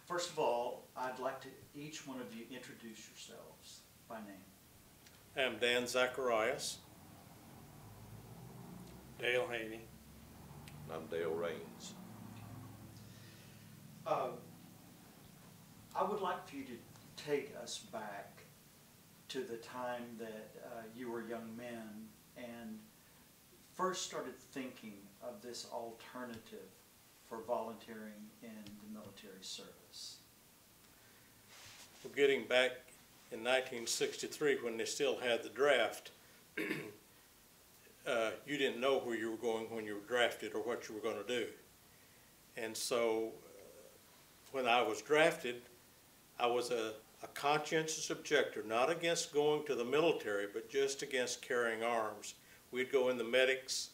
First of all, I'd like to each one of you introduce yourselves by name. I'm Dan Zacharias. Dale Haney. I'm Dale Raines. I would like for you to take us back to the time that you were young men and first started thinking of this alternative for volunteering in the military service. We're getting back in 1963 when they still had the draft. You didn't know where you were going when you were drafted or what you were going to do. And so when I was drafted, I was a conscientious objector, not against going to the military, but just against carrying arms. We'd go in the medics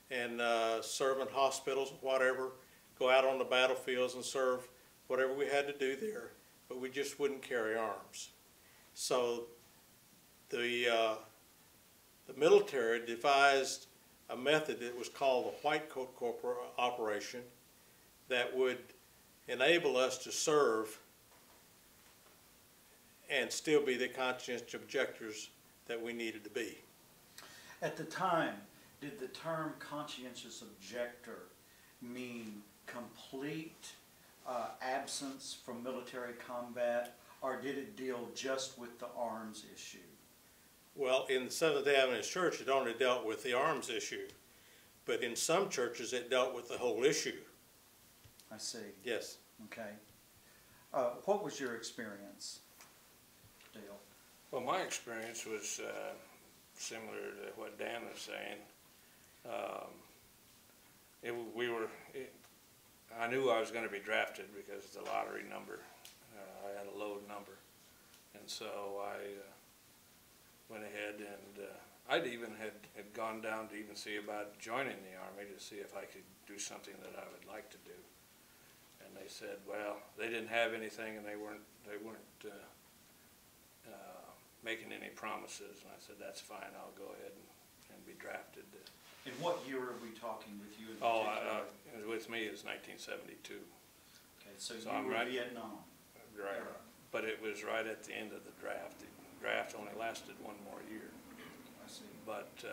and serve in hospitals, whatever, go out on the battlefields and serve whatever we had to do there, but we just wouldn't carry arms. So the military devised a method that was called the Whitecoat operation that would enable us to serve and still be the conscientious objectors that we needed to be. At the time, did the term conscientious objector mean complete absence from military combat, or did it deal just with the arms issue? Well, in the Seventh-day Adventist Church, it only dealt with the arms issue, but in some churches, it dealt with the whole issue. I see. Yes. Okay. What was your experience, Dale? Well, my experience was similar to what Dan was saying. I knew I was going to be drafted because of the lottery number. I had a low number, and so I went ahead and I'd even had gone down to even see about joining the Army to see if I could do something that I would like to do. And they said, well, they didn't have anything, and they weren't making any promises. And I said, that's fine. I'll go ahead and be drafted. In what year are we talking with you in Oh, particular? with me is 1972. Okay, so you I'm were right. Vietnam. Right. Era. But it was right at the end of the draft. The draft only lasted one more year. I see. But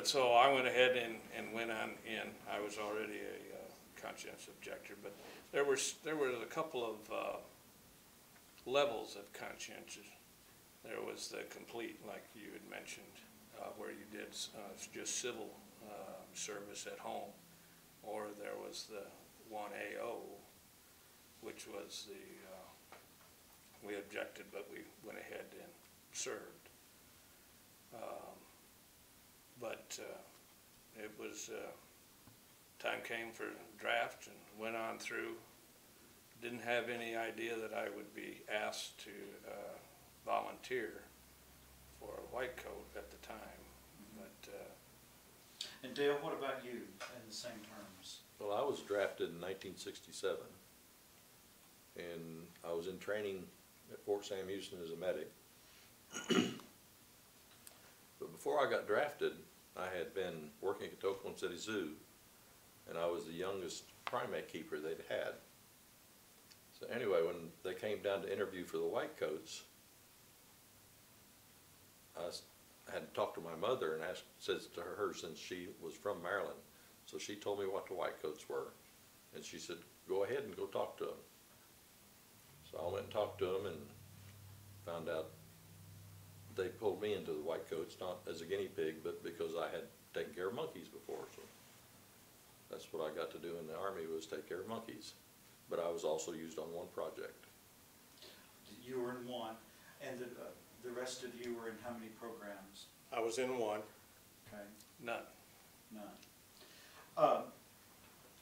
so I went ahead and went on in. I was already a conscientious objector, but there was a couple of levels of conscientious. There was the complete, like you had mentioned, where you did just civil service at home, or there was the 1AO, which was we objected, but we went ahead and served. But it was, time came for draft and went on through. Didn't have any idea that I would be asked to volunteer for a Whitecoat at the time. But And Dale, what about you in the same terms? Well, I was drafted in 1967, and I was in training at Fort Sam Houston as a medic. But before I got drafted, I had been working at the Oklahoma City Zoo, and I was the youngest primate keeper they'd had. So anyway, when they came down to interview for the Whitecoats, I had talked to my mother and said to her, since she was from Maryland, so she told me what the Whitecoats were, and she said, go ahead and go talk to them. So I went and talked to them and found out they pulled me into the Whitecoats, not as a guinea pig, but because I had taken care of monkeys before. So that's what I got to do in the Army, was take care of monkeys. But I was also used on one project. You were in one, and the rest of you were in how many programs? I was in one. Okay. none. None.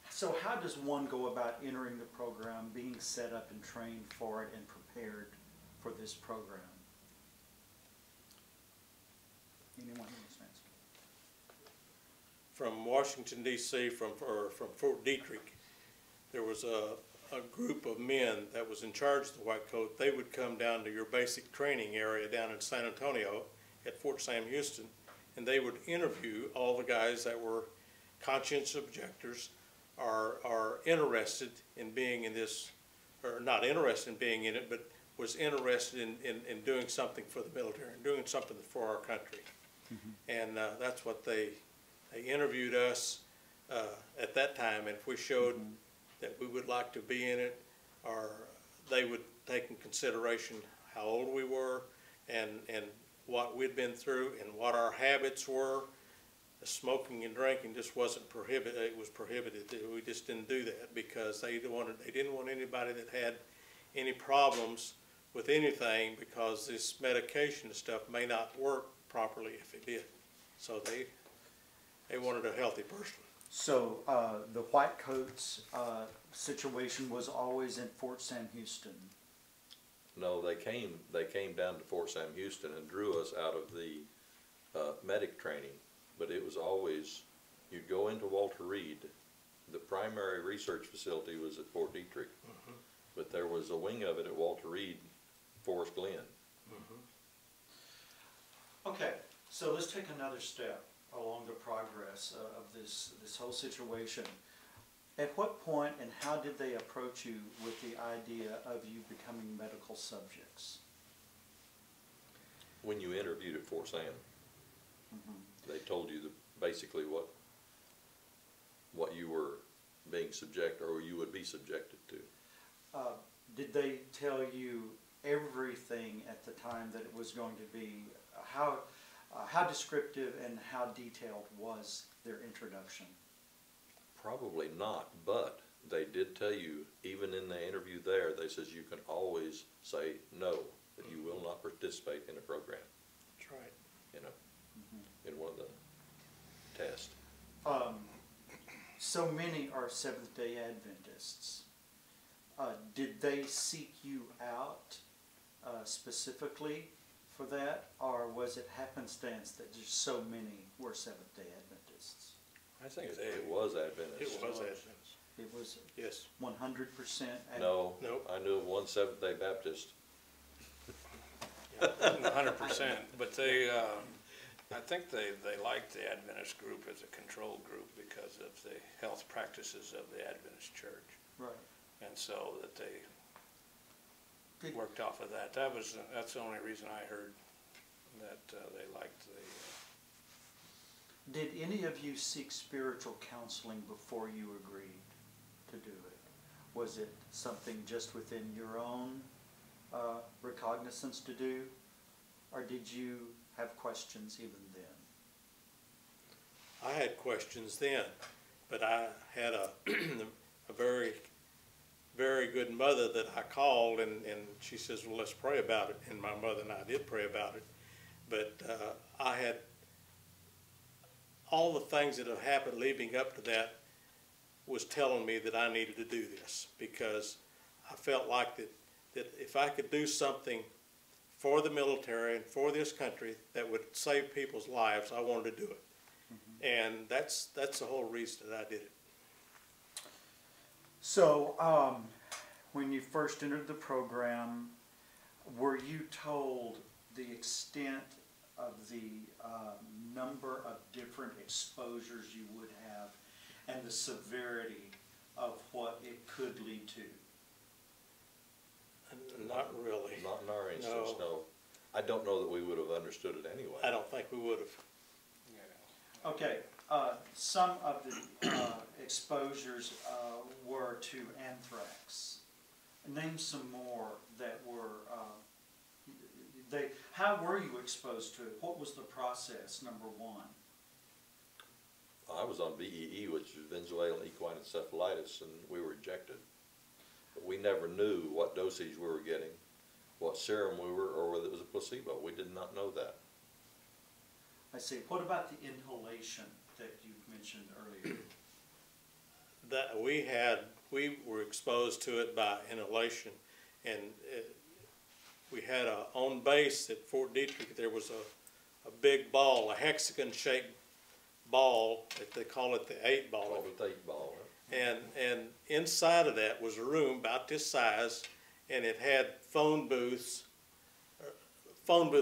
So how does one go about entering the program, being set up and trained for it and prepared for this program? Anyone who wants to answer? From Washington, D.C., from Fort Detrick, there was a group of men that was in charge of the Whitecoat. They would come down to your basic training area down in San Antonio at Fort Sam Houston, and they would interview all the guys that were conscientious objectors, are interested in being in this or not interested in being in it, but was interested in doing something for the military and doing something for our country. And that's what they interviewed us at that time, and if we showed that we would like to be in it, or they would take in consideration how old we were and what we'd been through and what our habits were. The smoking and drinking just wasn't prohibited. It was prohibited. We just didn't do that because they didn't want anybody that had any problems with anything, because this medication and stuff may not work properly if it did. So they wanted a healthy person. So the Whitecoats situation was always in Fort Sam Houston. No, they came down to Fort Sam Houston and drew us out of the medic training. But it was always, you'd go into Walter Reed. The primary research facility was at Fort Detrick, but there was a wing of it at Walter Reed, Forest Glen. Okay, so let's take another step along the progress of this whole situation. At what point and how did they approach you with the idea of you becoming medical subjects? When you interviewed at Fort Sam, they told you basically what you were being or you would be subjected to. Did they tell you everything at the time that it was going to be? How descriptive and how detailed was their introduction? Probably not, but they did tell you, even in the interview there, they says you can always say no, that you will not participate in a program. That's right. You know, in one of the tests. So many are Seventh-day Adventists. Did they seek you out specifically for that, or was it happenstance that just so many were Seventh-day Adventists? I think It was Adventist. It was Adventist. It was Yes. 100% Adventist? No, Nope. I knew of one Seventh-day Baptist. 100%, but I think they liked the Adventist group as a control group because of the health practices of the Adventist church. Right. And so that they Did- worked off of that. That's the only reason I heard that they liked the. Did any of you seek spiritual counseling before you agreed to do it? Was it something just within your own recognizance to do, or did you have questions even then? I had questions then, but I had a very, very good mother that I called, and she says, well, let's pray about it. And my mother and I did pray about it. But I had all the things that have happened leading up to that was telling me that I needed to do this, because I felt like that if I could do something for the military and for this country that would save people's lives, I wanted to do it. And that's the whole reason that I did it. So, when you first entered the program, were you told the extent of the number of different exposures you would have and the severity of what it could lead to? Not really. Not in our instance, No. no. I don't know that we would have understood it anyway. I don't think we would have. Okay, some of the exposures were to anthrax. Name some more that were, how were you exposed to it? What was the process, number one? I was on VEE, which is Venezuelan equine encephalitis, and we were ejected. But we never knew what dosage we were getting, what serum we were, or whether it was a placebo. We did not know that. I see. What about the inhalation that you mentioned earlier? That we were exposed to it by inhalation, and we had on base at Fort Detrick, there was a big ball, a hexagon-shaped ball, that they call it the 8-ball. Called the 8-ball. Huh? And inside of that was a room about this size, and it had phone booth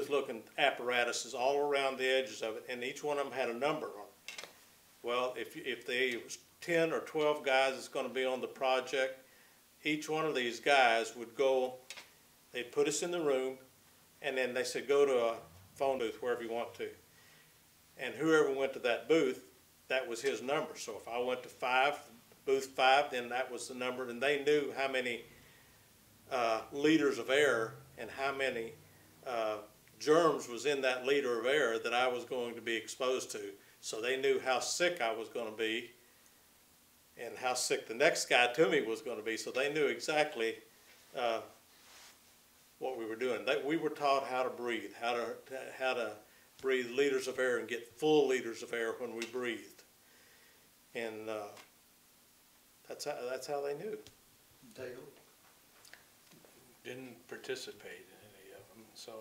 looking apparatuses all around the edges of it, and each one of them had a number on it. Well, if there was 10 or 12 guys that's going to be on the project, each one of these guys would go, they'd put us in the room, and then they said, go to a phone booth wherever you want to. And whoever went to that booth, that was his number. So if I went to booth 5, then that was the number, and they knew how many liters of air and how many germs was in that liter of air that I was going to be exposed to. So they knew how sick I was going to be and how sick the next guy to me was going to be. So they knew exactly what we were doing. We were taught how to breathe, how to breathe liters of air and get full liters of air when we breathed. And that's how they knew. Dale? Didn't participate in any of them, so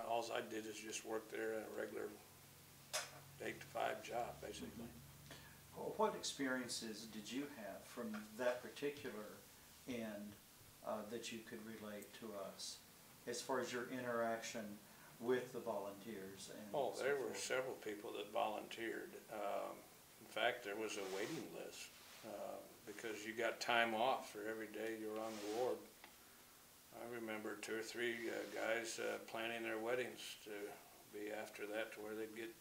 all I did is just work there in a regular 8 to 5 job, basically. Well, what experiences did you have from that particular end that you could relate to us as far as your interaction with the volunteers? And Oh, so there were forth? several people that volunteered. In fact, there was a waiting list because you got time off for every day you were on the ward. I remember 2 or 3 guys planning their weddings to be after that, to where they'd get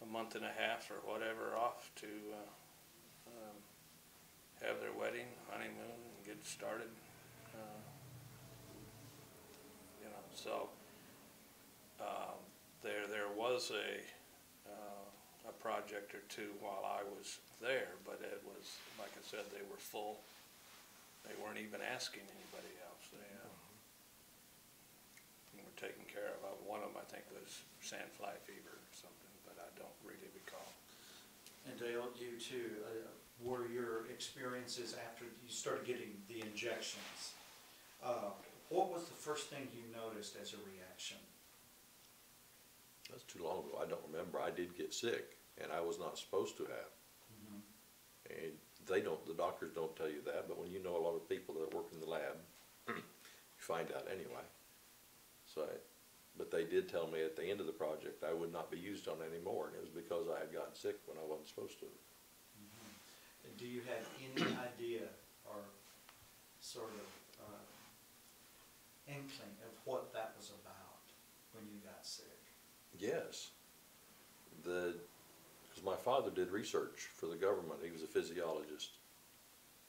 a month and a half or whatever off to have their wedding, honeymoon, and get started. You know, so there was a project or 2 while I was there, but it was, like I said, they were full. They weren't even asking anybody else. They were taken care of. One of them, I think, was sandfly fever or something, but I don't really recall. And Dale, you too, were your experiences after you started getting the injections, what was the first thing you noticed as a reaction? That's too long ago. I don't remember. I did get sick, and I was not supposed to have. Mm-hmm. And the doctors don't tell you that, but when you know a lot of people that work in the lab, you find out anyway. But they did tell me at the end of the project I would not be used on anymore, and it was because I had gotten sick when I wasn't supposed to. Mm-hmm. Do you have any idea or sort of inkling of what that was about when you got sick? Yes. Because my father did research for the government. He was a physiologist.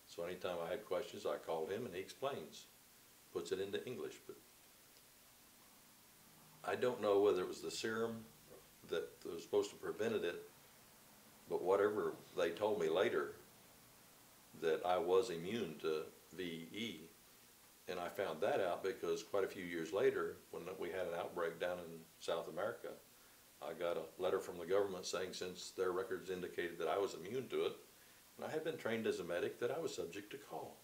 So anytime I had questions, I called him and he explains, puts it into English. But I don't know whether it was the serum that was supposed to prevent it, but whatever they told me later, that I was immune to VE. And I found that out because quite a few years later, when we had an outbreak down in South America, I got a letter from the government saying since their records indicated that I was immune to it, and I had been trained as a medic, that I was subject to call.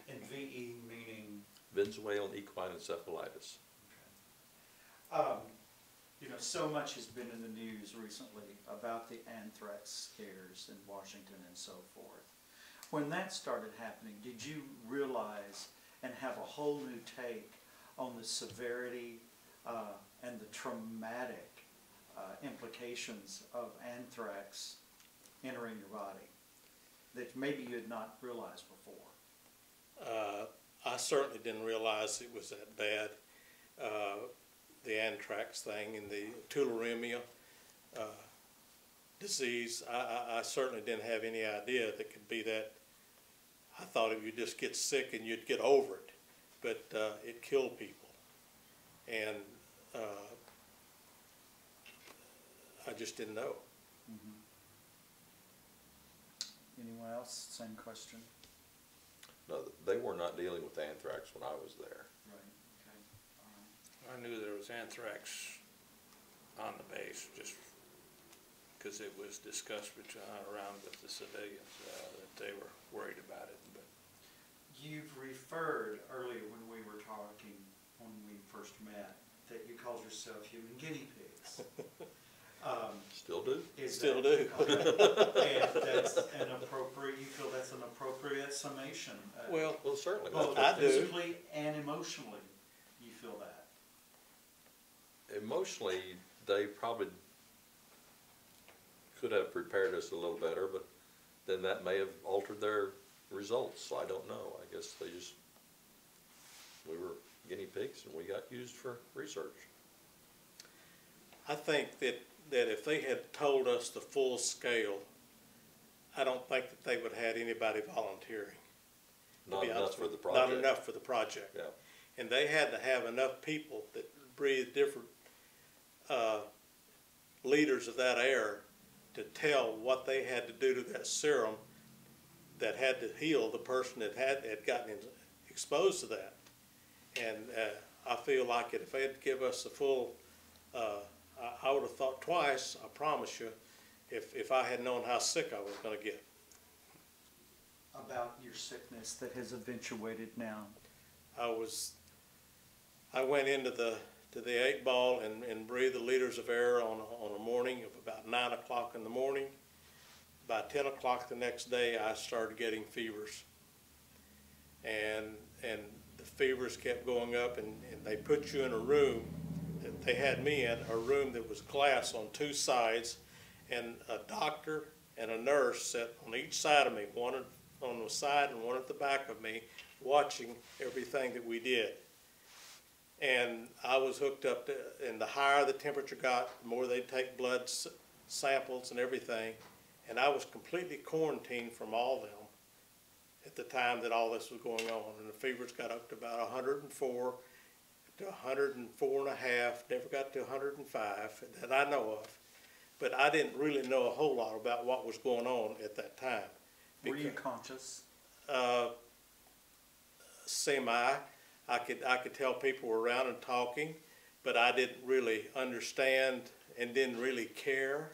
And VE meaning? Venezuelan equine encephalitis. Okay. You know, so much has been in the news recently about the anthrax scares in Washington and so forth. When that started happening, did you realize and have a whole new take on the severity and the traumatic implications of anthrax entering your body that maybe you had not realized before? I certainly didn't realize it was that bad. The anthrax thing and the tularemia disease, I certainly didn't have any idea that it could be that. I thought if you just get sick and you'd get over it, but it killed people. And I just didn't know. Mm-hmm. Anyone else? Same question? No, they were not dealing with anthrax when I was there. Right, okay. All right. I knew there was anthrax on the base just because it was discussed around with the civilians that they were worried about it. But You've referred earlier when we were talking, when we first met, that you called yourself human guinea pigs. Still do? Still do. And that's an appropriate, you feel that's an appropriate summation? Well, Certainly. Both I do. physically and emotionally, you feel that? Emotionally, they probably could have prepared us a little better, but then that may have altered their results. So I don't know. I guess we were guinea pigs and we got used for research. I think that if they had told us the full scale, I don't think that they would have had anybody volunteering. Not enough for the Not project. enough for the project. Yeah. And they had to have enough people that breathe different liters of that air to tell what they had to do to that serum that had to heal the person that had gotten exposed to that. And I feel like if they had give us the full, I would have thought twice, I promise you, if I had known how sick I was going to get. About your sickness that has eventuated now. I went into the 8 ball and breathed the liters of air on a morning of about 9 o'clock in the morning. By 10 o'clock the next day, I started getting fevers, and the fevers kept going up, and they put you in a room. They had me in a room that was glass on 2 sides, and a doctor and a nurse sat on each side of me, one on the side and one at the back of me, watching everything that we did. And I was hooked up to, and the higher the temperature got, the more they'd take blood samples and everything. And I was completely quarantined from all of them at the time that all this was going on. And the fevers got up to about 104 to 104.5, never got to 105 that I know of. But I didn't really know a whole lot about what was going on at that time. Were you conscious? Semi. I could tell people were around and talking, but I didn't really understand and didn't really care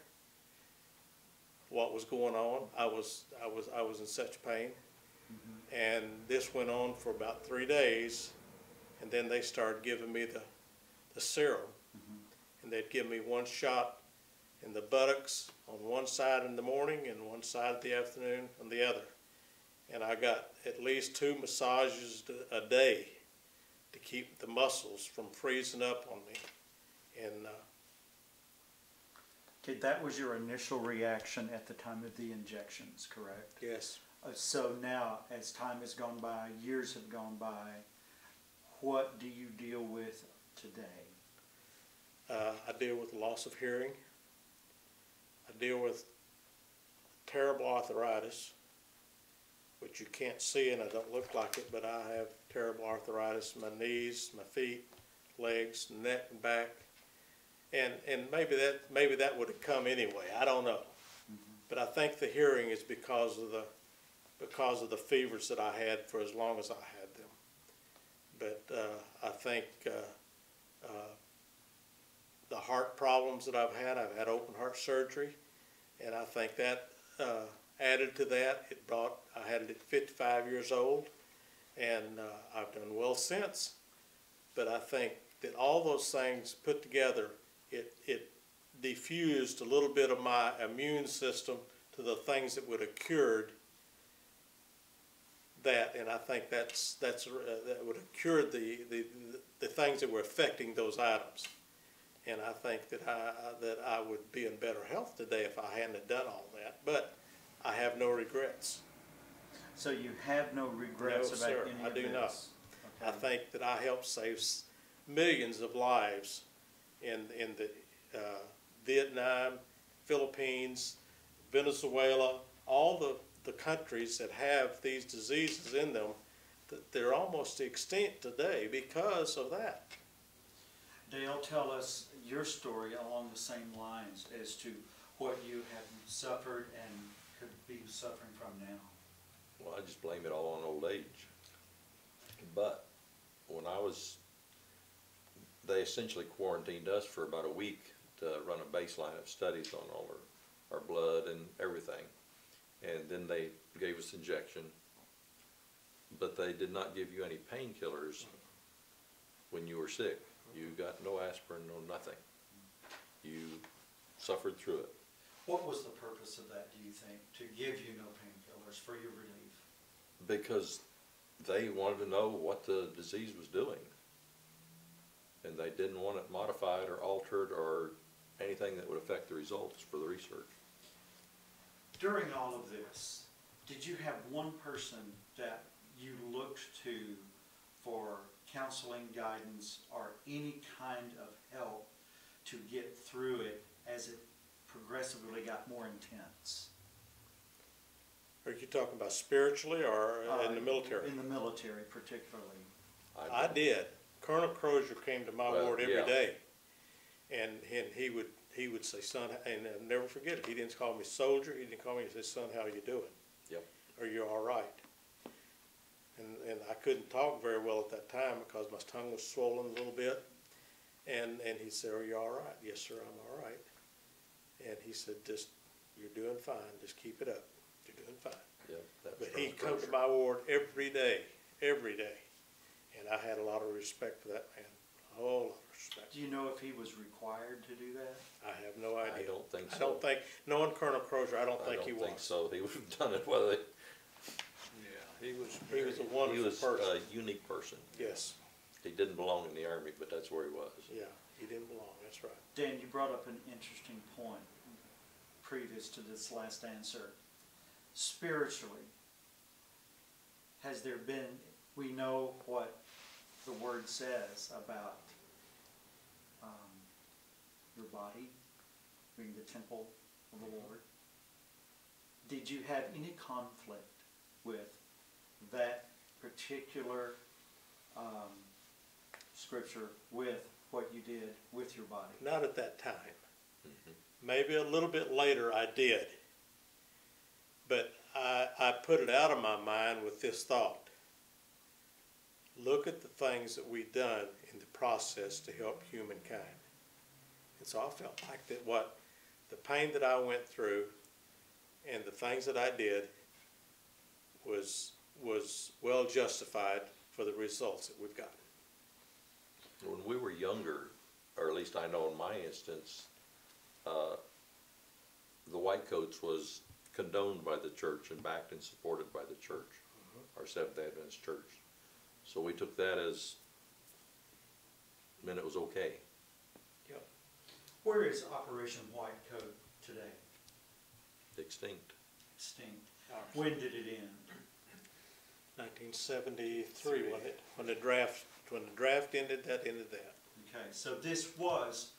what was going on. I was in such pain, and this went on for about 3 days, and then they started giving me the serum, and they'd give me 1 shot in the buttocks on one side in the morning and one side in the afternoon on the other, and I got at least 2 massages a day to keep the muscles from freezing up on me. And Okay, that was your initial reaction at the time of the injections, correct? yes, So now, as time has gone by, years have gone by, what do you deal with today? I deal with loss of hearing. I deal with terrible arthritis, which you can't see and I don't look like it, but I have terrible arthritis in my knees, my feet, legs, neck, and back. And maybe that would have come anyway. I don't know. But I think the hearing is because of the fevers that I had for as long as I had them. But I think the heart problems that I've had open heart surgery, and I think that added to that. I had it at 55 years old, and I've done well since. But I think that all those things put together, it diffused a little bit of my immune system to the things that would have cured that, and I think that would have cured the things that were affecting those items. And I think that I would be in better health today if I hadn't have done all that. But I have no regrets. So you have no regrets No, about sir, any I of do this? not. I Okay. think that I helped save millions of lives in the Vietnam, Philippines, Venezuela, all the countries that have these diseases in them, that they're almost extinct today because of that. Dale, tell us your story along the same lines as to what you have suffered and could be suffering from now. Well, I just blame it all on old age. But when they essentially quarantined us for about a week to run a baseline of studies on all our blood and everything. And then they gave us injection, but they did not give you any painkillers when you were sick. You got no aspirin, no nothing. You suffered through it. What was the purpose of that, do you think, to give you no painkillers for your relief? Because they wanted to know what the disease was doing. And they didn't want it modified or altered or anything that would affect the results for the research. During all of this, did you have one person that you looked to for counseling, guidance, or any kind of help to get through it as it progressively got more intense? Are you talking about spiritually or in the military? In the military particularly. I did. Colonel Crozier came to my ward every day, and he would say, "Son," and I'll never forget it. He didn't call me soldier. He didn't call me. He said, "Son, how you doing? Yep. Are you all right?" And I couldn't talk very well at that time because my tongue was swollen a little bit. And he said, "Are you all right?" "Yes, sir, I'm all right." And he said, "You're doing fine. Just keep it up. You're doing fine." Yep. But he'd come to my ward every day. And I had a lot of respect for that man, a whole lot of respect. Do you know if he was required to do that? I have no idea. I don't think so. I don't think, knowing Colonel Crozier, I don't think he was. I don't think so. He would have done it whether they. Yeah, he was He was a wonderful He was person. a unique person. Yes, He didn't belong in the Army, but that's where he was. yeah, he didn't belong, that's right. Dan, you brought up an interesting point previous to this last answer. Spiritually, has there been, we know what the word says about your body being the temple of the Lord. Did you have any conflict with that particular scripture with what you did with your body? Not at that time. Maybe a little bit later I did. But I put it out of my mind with this thought. Look at the things that we've done in the process to help humankind. And so I felt like that the pain that I went through and the things that I did was well justified for the results that we've gotten. When we were younger, or at least I know in my instance, the Whitecoats was condoned by the church and backed and supported by the church, our Seventh Adventist church. So we took that as meant it was okay. Yep. Where is Operation Whitecoat today? Extinct. Extinct. When did it end? 1973, wasn't it? When the draft ended, that ended that. Okay, so this was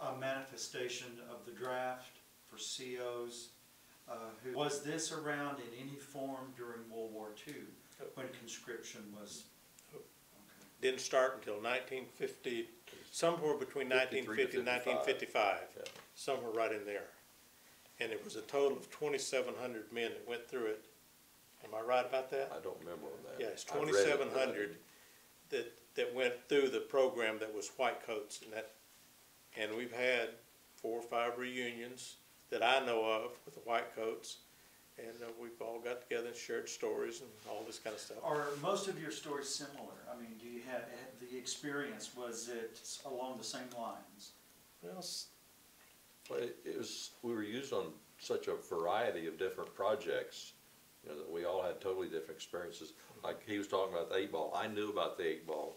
a manifestation of the draft for COs. Was this around in any form during World War II when conscription was? Okay. Didn't start until 1950, somewhere between 1950 and 1955, Yeah. somewhere right in there. And it was a total of 2,700 men that went through it. Am I right about that? I don't remember on that. Yeah, it's I've read it, 2,700 that went through the program that was Whitecoats, and we've had 4 or 5 reunions that I know of with the Whitecoats, and we've all got together and shared stories and all this kind of stuff. Are most of your stories similar? I mean, do you have the experience? Was it along the same lines? Well, Well, it was, we were used on such a variety of different projects, you know, that we all had totally different experiences. Like he was talking about the 8-ball. I knew about the 8-ball,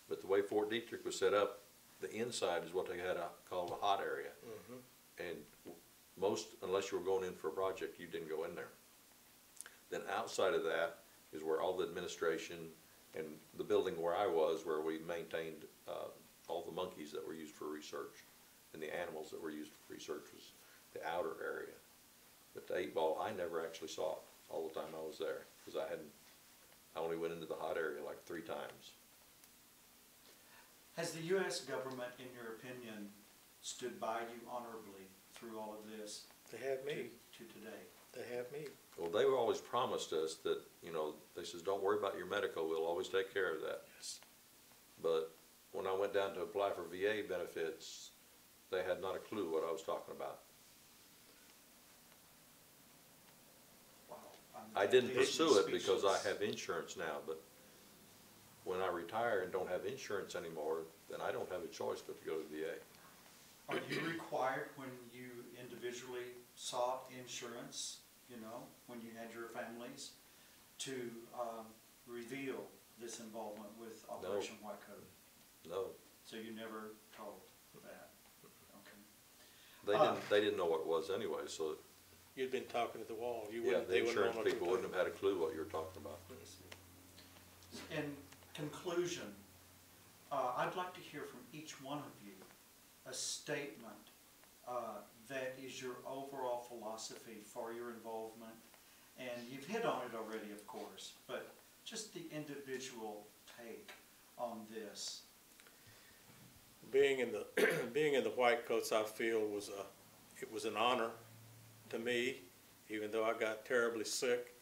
but the way Fort Detrick was set up, the inside is what they had called a hot area. And most, unless you were going in for a project, you didn't go in there. Then outside of that is where all the administration and the building where I was, where we maintained all the monkeys that were used for research and the animals that were used for research, was the outer area. But the 8-ball, I never actually saw it all the time I was there, because I only went into the hot area like 3 times. Has the U.S. government, in your opinion, stood by you honorably through all of this? they have me. To today. They have me. Well, they were always promised us that, you know, they says, don't worry about your medical, we'll always take care of that. Yes. But when I went down to apply for VA benefits, they had not a clue what I was talking about. Wow. I didn't That makes me pursue it because I speechless. have insurance now, but when I retire and don't have insurance anymore, then I don't have a choice but to go to VA. Are you required when you individually sought insurance, you know, when you had your families, to reveal this involvement with Operation Whitecoat? No, So you never told that? Okay. they didn't know what it was anyway, so you'd been talking to the wall. You Yeah, wouldn't, the they wouldn't insurance know what people to do. wouldn't have had a clue what you were talking about. In conclusion, I'd like to hear from each one of you a statement that is your overall philosophy for your involvement. And you've hit on it already, of course, but just the individual take on this. Being in the being in the Whitecoats, I feel it was an honor to me, even though I got terribly sick.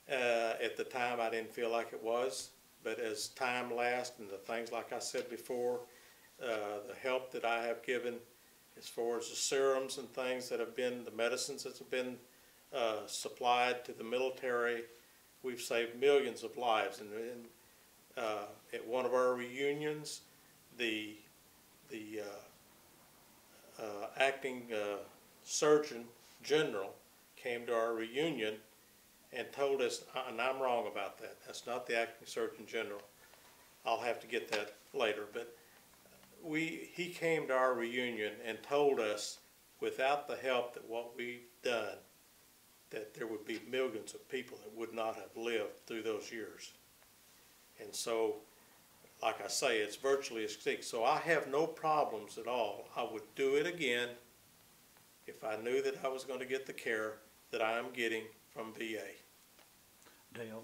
At the time, I didn't feel like it was, but as time lasts and the things, like I said before, the help that I have given as far as the serums and things that have been, the medicines that have been supplied to the military, we've saved millions of lives. And at one of our reunions, the acting surgeon general came to our reunion and told us, and I'm wrong about that, that's not the acting surgeon general, I'll have to get that later, but he came to our reunion and told us, without the help that what we've done, that there would be millions of people that would not have lived through those years. And so, like I say, it's virtually extinct. So I have no problems at all. I would do it again if I knew that I was going to get the care that I am getting from VA. Dale?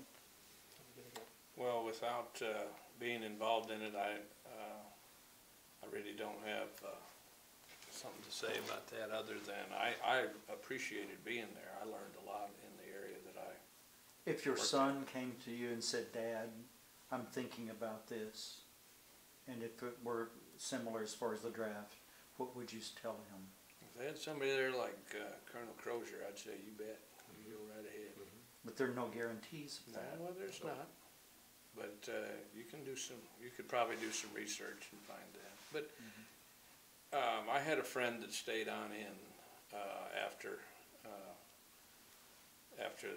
Well, without being involved in it, I really don't have something to say about that other than I appreciated being there. I learned a lot in the area that I If your worked son came to you and said, Dad, I'm thinking about this, and if it were similar as far as the draft, what would you tell him? If they had somebody there like Colonel Crozier, I'd say, you bet, you go right ahead. But there are no guarantees of No, that. well, there's not. But you could probably do some research and find that. But I had a friend that stayed on in after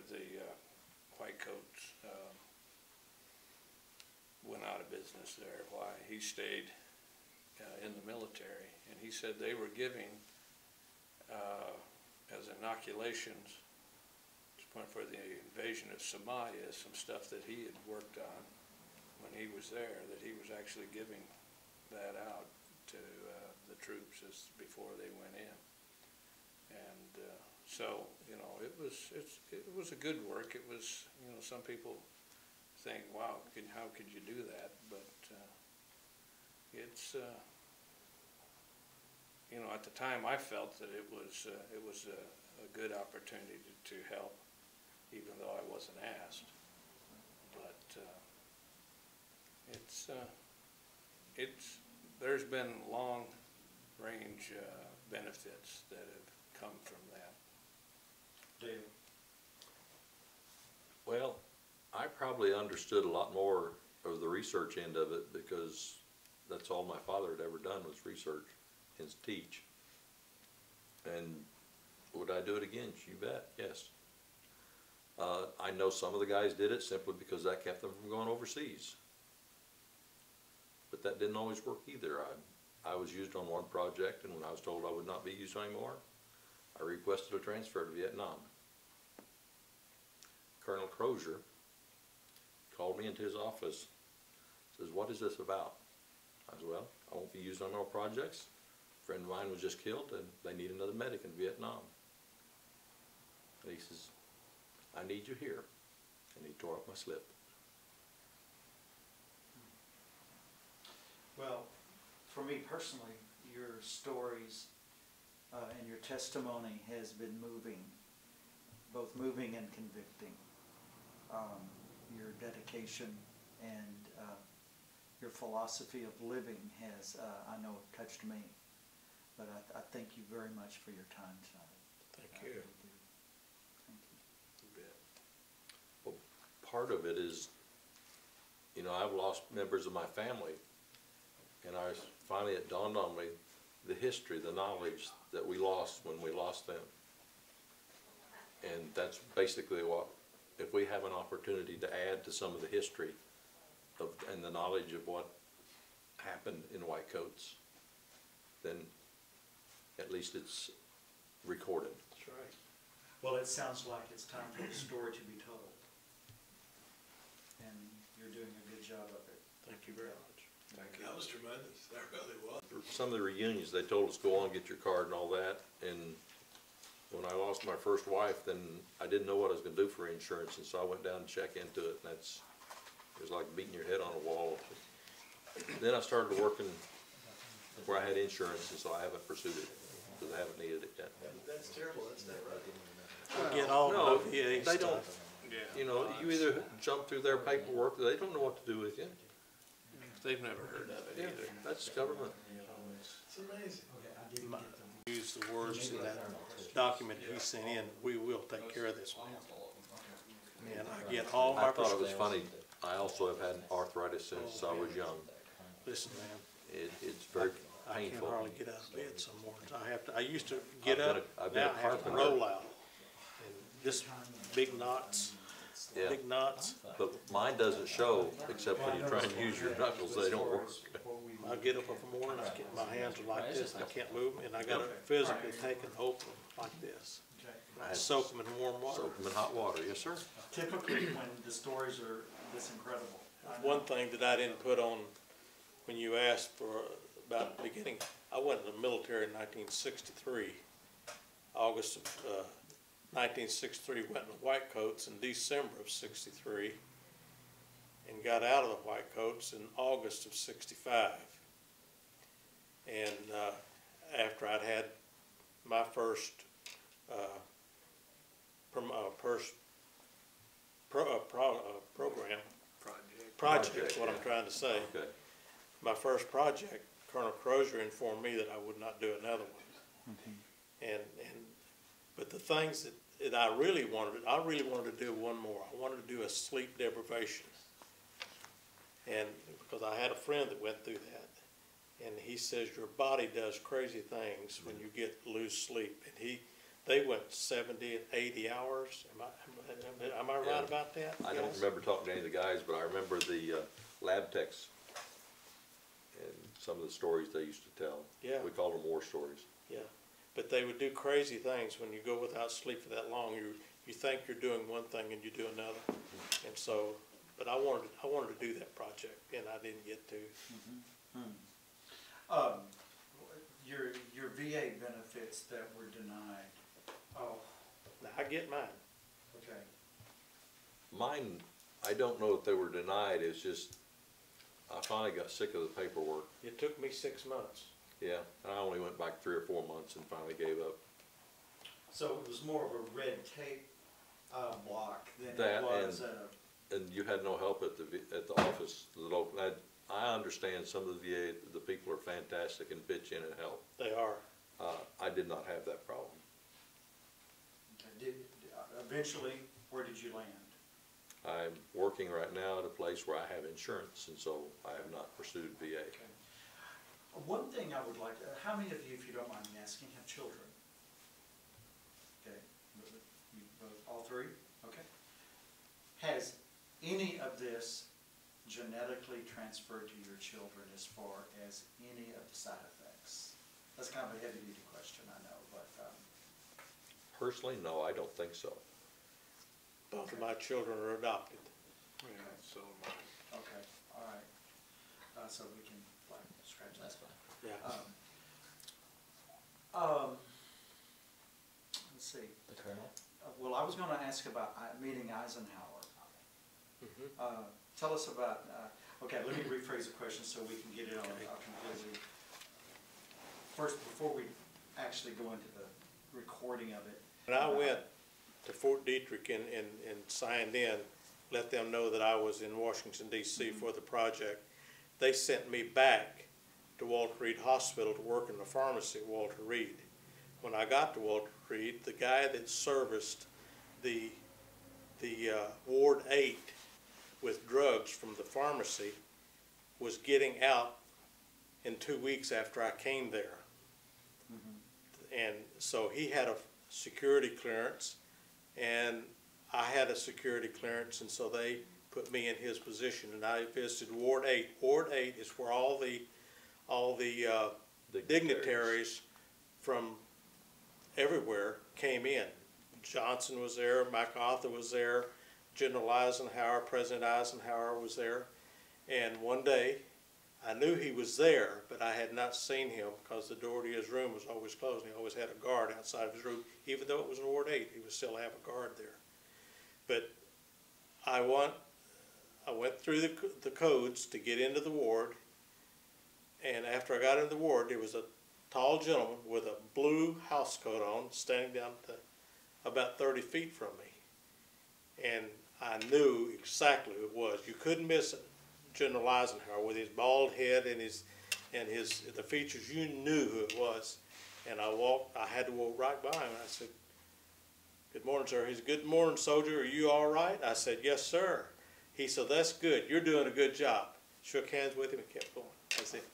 the Whitecoats went out of business there. Why? He stayed in the military, and he said they were giving as inoculations for the invasion of Somalia, some stuff that he had worked on when he was there, that he was actually giving that out to the troops before they went in. And so, you know, it was a good work. It was, you know, some people think, wow, how could you do that? But it's, you know, at the time I felt that it was a good opportunity to help, even though I wasn't asked. But there's been long-range benefits that have come from that. Dale? Well, I probably understood a lot more of the research end of it because that's all my father had ever done was research and teach. And would I do it again? You bet, yes. I know some of the guys did it simply because that kept them from going overseas. But that didn't always work either. I was used on one project, and when I was told I would not be used anymore, I requested a transfer to Vietnam. Colonel Crozier called me into his office, says, what is this about? I said, well, I won't be used on more projects. A friend of mine was just killed, and they need another medic in Vietnam. And he says, I need you here. And he tore up my slip. Well, for me personally, your stories and your testimony has been moving, both moving and convicting. Your dedication and your philosophy of living has, I know, touched me. But I thank you very much for your time tonight. Thank I you. really do. Thank you. You bet. Well, part of it is, you know, I've lost members of my family, and finally it dawned on me the history, the knowledge that we lost when we lost them. And that's basically what, if we have an opportunity to add to some of the history of, and the knowledge of what happened in Whitecoats, then at least it's recorded. That's right. Well, it sounds like it's time for the story to be told. And you're doing a good job of it. Thank you very much. Thank you. That was tremendous, that really was. Some of the reunions, they told us, go on, get your card and all that, and when I lost my first wife, then I didn't know what I was gonna do for insurance, and so I went down and checked into it, and it was like beating your head on a wall. Then I started working where I had insurance, and so I haven't pursued it, because I haven't needed it yet. That's terrible, that's not right. We get all No, the VA they don't, stuff. Yeah. you know, you either jump through their paperwork, they don't know what to do with you. They've never heard of it Yeah, either. that's government. It's amazing. Use the words in that document he sent in, we will take care of this man. And I get all my I thought it was prescriptions. funny, I also have had arthritis since I was young. Listen, man, It's very I can't painful. hardly get out of bed some mornings. I used to get I've been up, I've been now a I have to carpenter. roll out. And just big knots, Yeah, big knots. but mine doesn't show, except when you try and use your knuckles, they don't work. I get up in the morning, my hands are like this, I can't move them, and I gotta physically take and open them like this. I had to Soak them in warm water. soak them in hot water, yes, sir. Typically, when the stories are this incredible. I know. One thing that I didn't put on, when you asked for, about the beginning, I went in the military in 1963. August of 1963, went in the Whitecoats in December of '63, and got out of the Whitecoats in August of '65. And after I'd had my first program, project, what I'm trying to say. Okay, My first project, Colonel Crozier informed me that I would not do another one. But the things that I really wanted to do one more. I wanted to do a sleep deprivation. And because I had a friend that went through that, and he says your body does crazy things when you lose sleep. And they went 70 and 80 hours. Am I right Yeah. about that? I don't guys? remember talking to any of the guys, but I remember the lab techs and some of the stories they used to tell. Yeah. We called them war stories. Yeah, but they would do crazy things when you go without sleep for that long. You think you're doing one thing and you do another. And so, but I wanted to do that project, and I didn't get to. Your VA benefits that were denied. Oh, Now, I get mine. okay. Mine, I don't know if they were denied, it's just, I finally got sick of the paperwork. It took me 6 months. Yeah, and I only went back 3 or 4 months and finally gave up. So it was more of a red tape block than That it was And you had no help at the office, the local, I understand some of the VA, the people are fantastic and pitch in and help. They are. I did not have that problem. eventually, where did you land? I'm working right now at a place where I have insurance, and so I have not pursued VA. Okay. One thing I would like, how many of you, if you don't mind me asking, have children? Okay, you both, all three? Okay. Has any of this genetically transferred to your children as far as any of the side effects? That's kind of a heavy-duty question, I know, but, Personally, no, I don't think so. Both of my children are adopted. Yeah, so am I. okay, all right. So we can, like, scratch that. That's fine. Yeah. Let's see. The Colonel? Well, I was gonna ask about meeting Eisenhower. Mhm. Tell us about, okay, let me rephrase the question so we can get it on completely. First, before we actually go into the recording of it. When I went to Fort Detrick and signed in, let them know that I was in Washington DC for the project, they sent me back to Walter Reed Hospital to work in the pharmacy at Walter Reed. When I got to Walter Reed, the guy that serviced the Ward 8 with drugs from the pharmacy was getting out in 2 weeks after I came there. And so he had a security clearance, and I had a security clearance, and so they put me in his position, and I visited Ward 8. Ward 8 is where all the dignitaries from everywhere came in. Johnson was there, MacArthur was there, General Eisenhower, President Eisenhower was there. And one day, I knew he was there, but I had not seen him because the door to his room was always closed. He always had a guard outside of his room. Even though it was Ward 8, he would still have a guard there. But I went through the codes to get into the ward, and after I got into the ward, there was a tall gentleman with a blue house coat on standing down to about 30 feet from me. And I knew exactly who it was. You couldn't miss General Eisenhower with his bald head and the features. You knew who it was. And I had to walk right by him, and I said, "Good morning, sir." He said, "Good morning, soldier. Are you all right?" I said, "Yes, sir." He said, "That's good. You're doing a good job." Shook hands with him and kept going. That's it.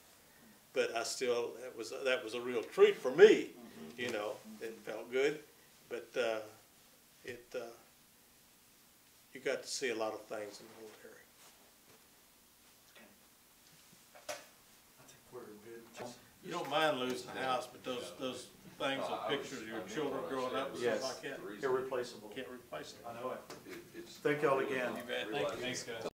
But that was a real treat for me. You know, it felt good. But you got to see a lot of things in the military. I think we're good. You don't mind losing the house, but those things of pictures of your children growing up and Yes. stuff like that, Irreplaceable. can't replace it. I know it. It's Thank y'all again. You bet. Thanks, guys.